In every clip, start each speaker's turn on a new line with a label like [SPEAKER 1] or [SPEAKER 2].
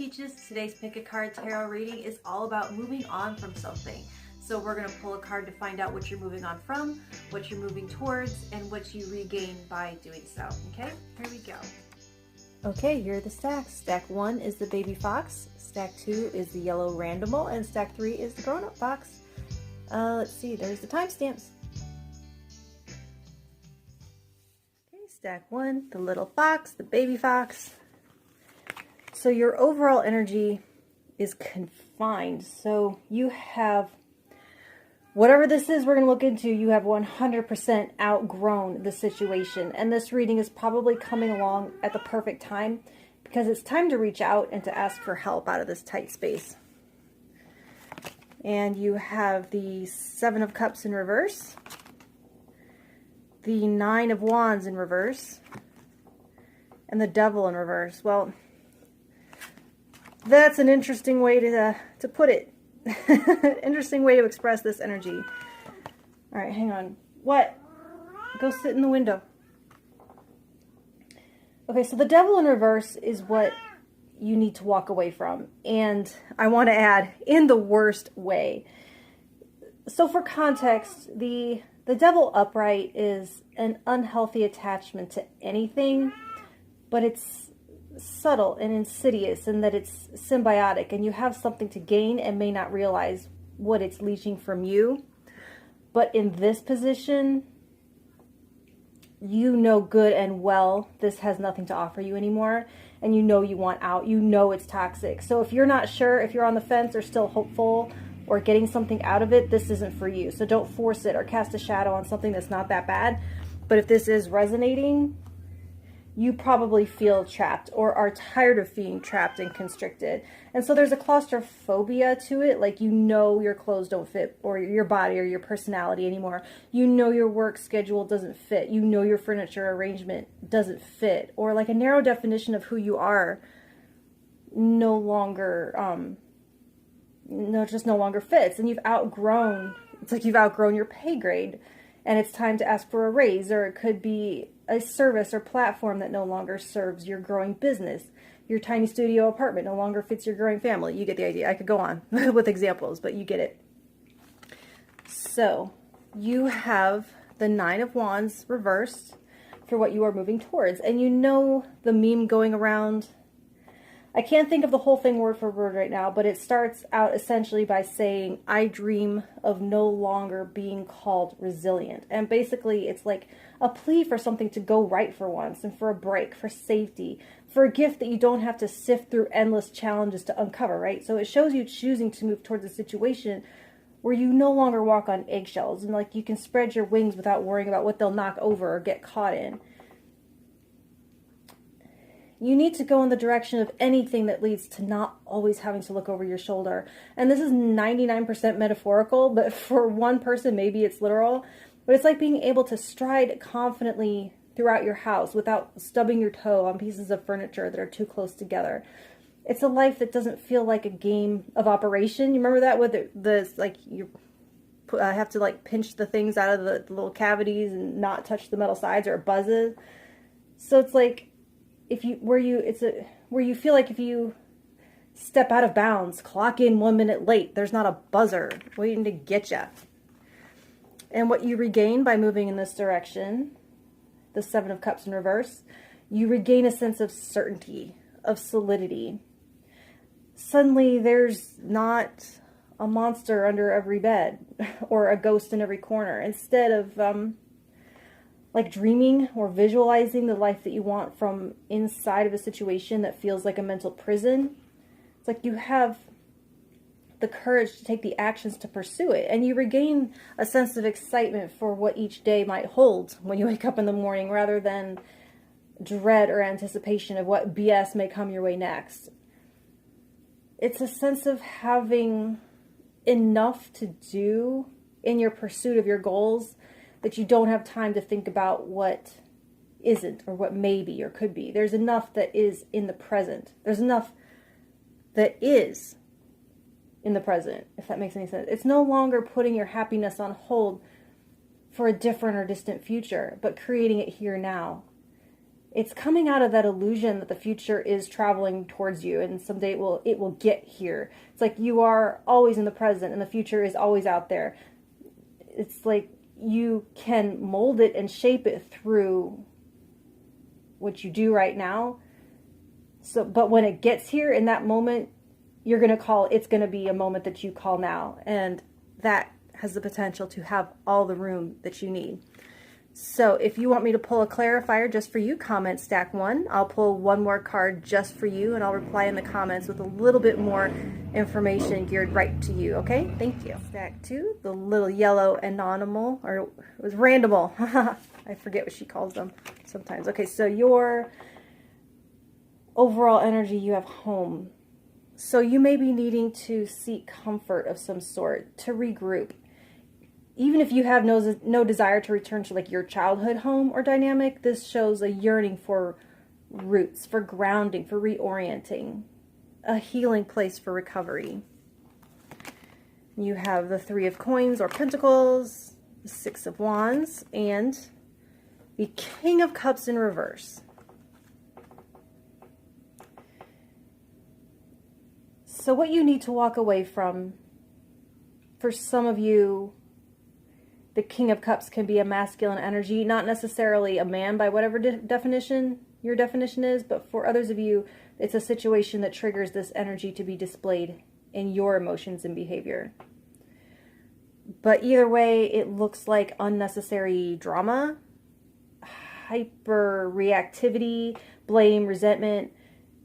[SPEAKER 1] Peaches. Today's Pick a Card Tarot reading is all about moving on from something. So we're going to pull a card to find out what you're moving on from, what you're moving towards, and what you regain by doing so. Okay, here we go. Okay, here are the stacks. Stack 1 is the baby fox, stack 2 is the yellow randomal, and stack 3 is the grown-up fox. Let's see, there's the timestamps. Okay, stack 1, the little fox, the baby fox. So your overall energy is confined. So you have, whatever this is we're going to look into, you have 100% outgrown the situation. And this reading is probably coming along at the perfect time because it's time to reach out and to ask for help out of this tight space. And you have the 7 of Cups in reverse, the 9 of Wands in reverse, and the Devil in reverse. Well, that's an interesting way to put it. Interesting way to express this energy. All right, hang on. What? Go sit in the window. Okay, so the Devil in reverse is what you need to walk away from. And I want to add, in the worst way. So for context, the Devil upright is an unhealthy attachment to anything, but it's subtle and insidious in that it's symbiotic, and you have something to gain and may not realize what it's leeching from you. But in this position, you know good and well this has nothing to offer you anymore, and you know you want out. You know it's toxic. So if you're not sure, if you're on the fence or still hopeful or getting something out of it, this isn't for you. So don't force it or cast a shadow on something that's not that bad. But if this is resonating, you probably feel trapped or are tired of being trapped and constricted. And so there's a claustrophobia to it, like you know your clothes don't fit, or your body or your personality anymore. You know your work schedule doesn't fit. You know your furniture arrangement doesn't fit. Or like a narrow definition of who you are no longer, just no longer fits. And you've outgrown, it's like you've outgrown your pay grade. And it's time to ask for a raise, or it could be a service or platform that no longer serves your growing business. Your tiny studio apartment no longer fits your growing family. You get the idea. I could go on with examples, but you get it. So you have the 9 of Wands reversed for what you are moving towards. And you know the meme going around, I can't think of the whole thing word for word right now, but it starts out essentially by saying, I dream of no longer being called resilient. And basically it's like a plea for something to go right for once, and for a break, for safety, for a gift that you don't have to sift through endless challenges to uncover, right? So it shows you choosing to move towards a situation where you no longer walk on eggshells, and like you can spread your wings without worrying about what they'll knock over or get caught in. You need to go in the direction of anything that leads to not always having to look over your shoulder. And this is 99% metaphorical, but for one person, maybe it's literal. But it's like being able to stride confidently throughout your house without stubbing your toe on pieces of furniture that are too close together. It's a life that doesn't feel like a game of operation. You remember that with the like you have to like pinch the things out of the little cavities and not touch the metal sides or it buzzes. So it's like, where you feel like if you step out of bounds, clock in 1 minute late, there's not a buzzer waiting to get you. And what you regain by moving in this direction, the 7 of Cups in reverse, you regain a sense of certainty, of solidity. Suddenly there's not a monster under every bed or a ghost in every corner. Instead of like dreaming or visualizing the life that you want from inside of a situation that feels like a mental prison, it's like you have the courage to take the actions to pursue it, and you regain a sense of excitement for what each day might hold when you wake up in the morning, rather than dread or anticipation of what BS may come your way next. It's a sense of having enough to do in your pursuit of your goals that you don't have time to think about what isn't or what may be or could be. There's enough that is in the present. There's enough that is in the present, if that makes any sense. It's no longer putting your happiness on hold for a different or distant future, but creating it here now. It's coming out of that illusion that the future is traveling towards you, and someday it will get here. It's like you are always in the present and the future is always out there. It's like you can mold it and shape it through what you do right now. So, but when it gets here in that moment, it's going to be a moment that you call now. And that has the potential to have all the room that you need. So if you want me to pull a clarifier just for you, comment stack 1. I'll pull one more card just for you, and I'll reply in the comments with a little bit more information geared right to you, okay? Thank you. Stack 2, the little yellow anonymal, or it was randomal. I forget what she calls them sometimes. Okay, so your overall energy, you have home. So you may be needing to seek comfort of some sort, to regroup. Even if you have no desire to return to like your childhood home or dynamic, this shows a yearning for roots, for grounding, for reorienting, a healing place for recovery. You have the 3 of Coins or Pentacles, the 6 of Wands, and the King of Cups in reverse. So what you need to walk away from, for some of you, the King of Cups can be a masculine energy, not necessarily a man by whatever definition your definition is, but for others of you, it's a situation that triggers this energy to be displayed in your emotions and behavior. But either way, it looks like unnecessary drama, hyper reactivity, blame, resentment.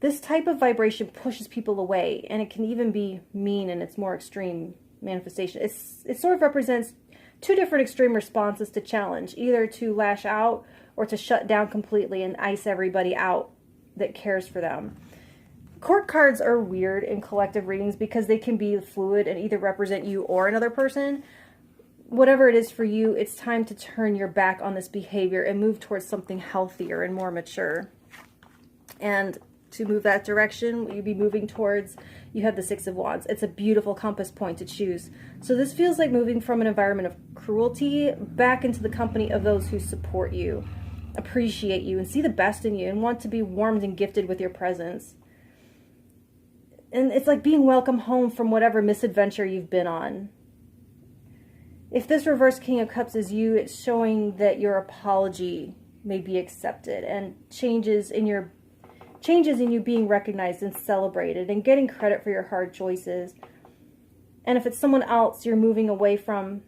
[SPEAKER 1] This type of vibration pushes people away, and it can even be mean in its more extreme manifestation. It sort of represents 2 different extreme responses to challenge, either to lash out or to shut down completely and ice everybody out that cares for them. Court cards are weird in collective readings because they can be fluid and either represent you or another person. Whatever it is for you, it's time to turn your back on this behavior and move towards something healthier and more mature. And to move that direction, you'd be moving towards, you have the 6 of Wands. It's a beautiful compass point to choose. So this feels like moving from an environment of cruelty back into the company of those who support you, appreciate you, and see the best in you, and want to be warmed and gifted with your presence. And it's like being welcome home from whatever misadventure you've been on. If this reverse King of Cups is you, it's showing that your apology may be accepted, and changes in you being recognized and celebrated and getting credit for your hard choices. And if it's someone else you're moving away from,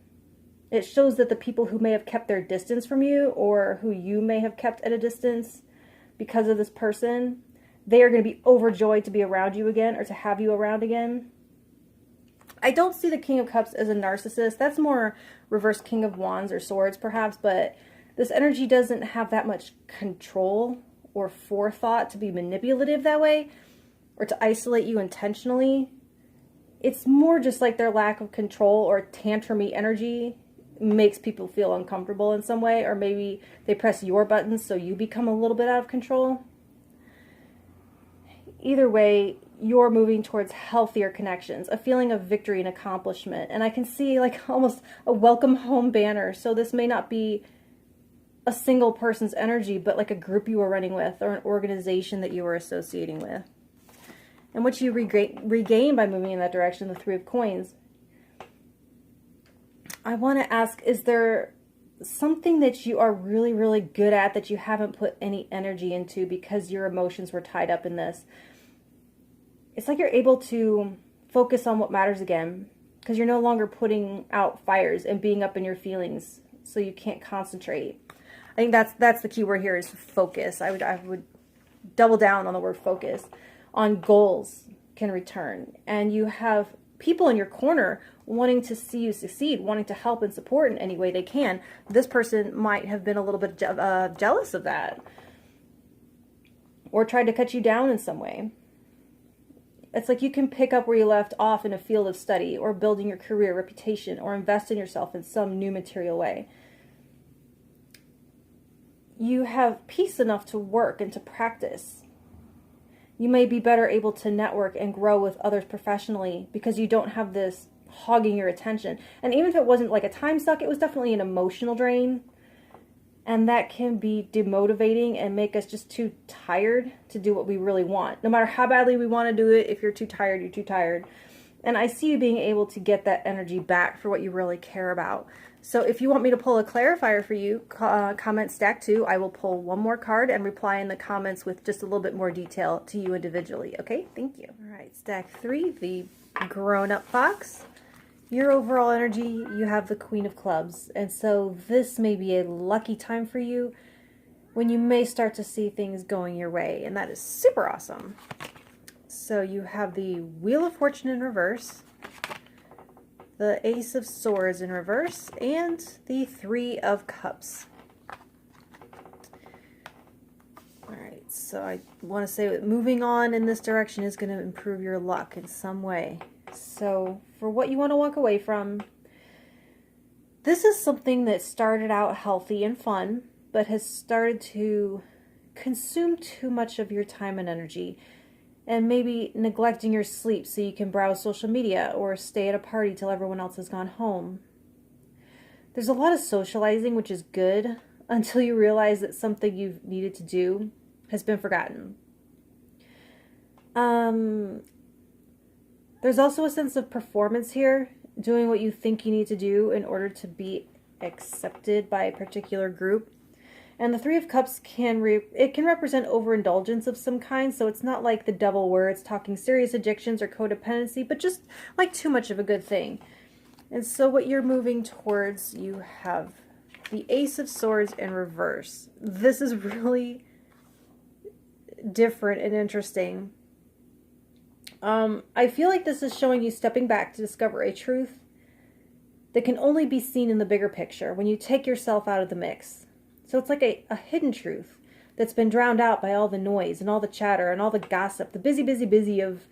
[SPEAKER 1] it shows that the people who may have kept their distance from you, or who you may have kept at a distance because of this person, they are going to be overjoyed to be around you again, or to have you around again. I don't see the King of Cups as a narcissist. That's more reverse King of Wands or Swords perhaps, but this energy doesn't have that much control or forethought to be manipulative that way, or to isolate you intentionally. It's more just like their lack of control or tantrumy energy makes people feel uncomfortable in some way, or maybe they press your buttons so you become a little bit out of control. Either way, you're moving towards healthier connections, a feeling of victory and accomplishment. And I can see like almost a welcome home banner. So this may not be a single person's energy, but like a group you were running with, or an organization that you were associating with. And what you regain by moving in that direction, the 3 of Coins. I want to ask, is there something that you are really, really good at that you haven't put any energy into because your emotions were tied up in this? It's like you're able to focus on what matters again, because you're no longer putting out fires and being up in your feelings, so you can't concentrate. I think that's the key word here, is focus. I would double down on the word focus. On goals can return, and you have people in your corner wanting to see you succeed, wanting to help and support in any way they can. This person might have been a little bit jealous of that, or tried to cut you down in some way. It's like you can pick up where you left off in a field of study, or building your career, reputation, or invest in yourself in some new material way. You have peace enough to work and to practice. You may be better able to network and grow with others professionally because you don't have this hogging your attention. And even if it wasn't like a time suck, it was definitely an emotional drain. And that can be demotivating and make us just too tired to do what we really want. No matter how badly we want to do it, if you're too tired, you're too tired. And I see you being able to get that energy back for what you really care about. So if you want me to pull a clarifier for you, comment stack 2. I will pull one more card and reply in the comments with just a little bit more detail to you individually. Okay, thank you. All right, stack 3, the grown-up fox. Your overall energy, you have the Queen of Clubs. And so this may be a lucky time for you when you may start to see things going your way. And that is super awesome. So you have the Wheel of Fortune in reverse, the Ace of Swords in reverse, and the Three of Cups. Alright, so I want to say that moving on in this direction is going to improve your luck in some way. So for what you want to walk away from, this is something that started out healthy and fun, but has started to consume too much of your time and energy. And maybe neglecting your sleep so you can browse social media or stay at a party till everyone else has gone home. There's a lot of socializing, which is good, until you realize that something you've needed to do has been forgotten. There's also a sense of performance here, doing what you think you need to do in order to be accepted by a particular group. And the Three of Cups can represent overindulgence of some kind, so it's not like the devil where it's talking serious addictions or codependency, but just like too much of a good thing. And so what you're moving towards, you have the Ace of Swords in reverse. This is really different and interesting. I feel like this is showing you stepping back to discover a truth that can only be seen in the bigger picture when you take yourself out of the mix. So it's like a hidden truth that's been drowned out by all the noise and all the chatter and all the gossip, the busy of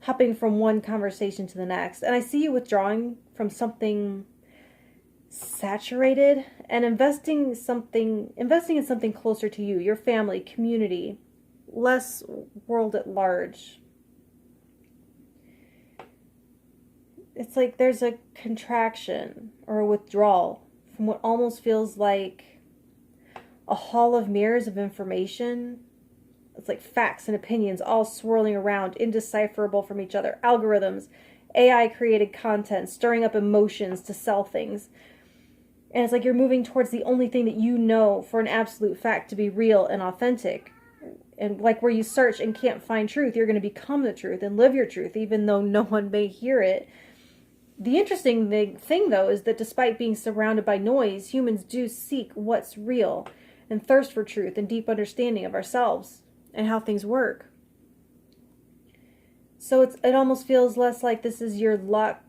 [SPEAKER 1] hopping from one conversation to the next. And I see you withdrawing from something saturated and investing in something closer to you, your family, community, less world at large. It's like there's a contraction or a withdrawal from what almost feels like a hall of mirrors of information. It's like facts and opinions all swirling around, indecipherable from each other. Algorithms, AI created content, stirring up emotions to sell things. And it's like you're moving towards the only thing that you know for an absolute fact to be real and authentic. And like where you search and can't find truth, you're going to become the truth and live your truth, even though no one may hear it. The interesting thing, though, is that despite being surrounded by noise, humans do seek what's real and thirst for truth and deep understanding of ourselves and how things work. So it almost feels less like this is your luck,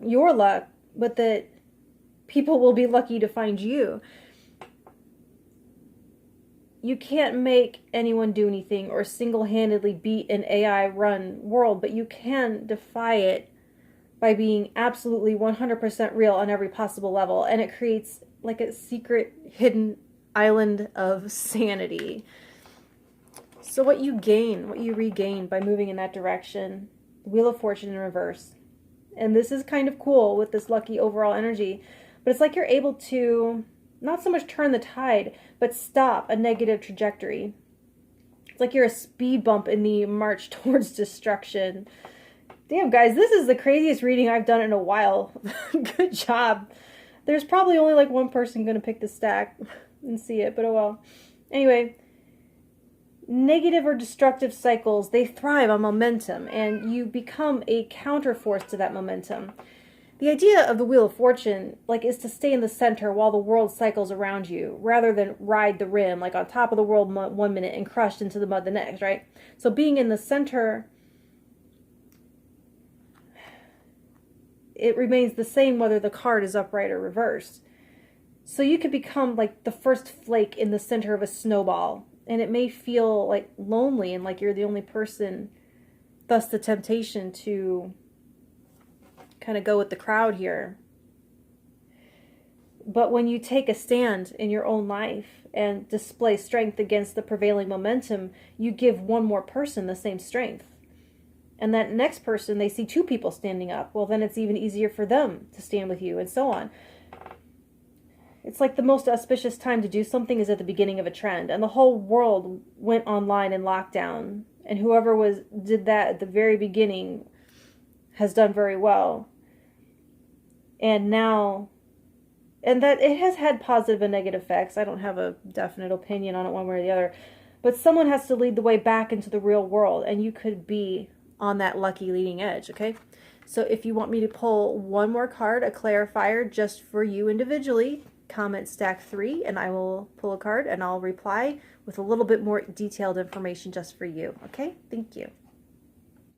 [SPEAKER 1] but that people will be lucky to find you. You can't make anyone do anything or single-handedly beat an AI-run world, but you can defy it by being absolutely 100% real on every possible level. And it creates like a secret hidden island of sanity. So what you gain, what you regain by moving in that direction, Wheel of Fortune in reverse. And this is kind of cool with this lucky overall energy, but it's like you're able to not so much turn the tide, but stop a negative trajectory. It's like you're a speed bump in the march towards destruction. Damn, guys, this is the craziest reading I've done in a while. Good job. There's probably only like one person going to pick the stack and see it, but oh well. Anyway, negative or destructive cycles, they thrive on momentum, and you become a counterforce to that momentum. The idea of the Wheel of Fortune, like, is to stay in the center while the world cycles around you, rather than ride the rim, like on top of the world 1 minute and crushed into the mud the next, right? So being in the center, it remains the same whether the card is upright or reversed. So you could become like the first flake in the center of a snowball, and it may feel like lonely and like you're the only person, thus the temptation to kind of go with the crowd here. But when you take a stand in your own life and display strength against the prevailing momentum, you give one more person the same strength. And that next person, they see two people standing up. Well, then it's even easier for them to stand with you, and so on. it's like the most auspicious time to do something is at the beginning of a trend, and the whole world went online in lockdown, and whoever did that at the very beginning has done very well. And now, and that it has had positive and negative effects. I don't have a definite opinion on it one way or the other, but someone has to lead the way back into the real world, and you could be on that lucky leading edge, okay? So if you want me to pull one more card, a clarifier just for you individually, comment stack 3, and I will pull a card and I'll reply with a little bit more detailed information just for you. Okay, thank you.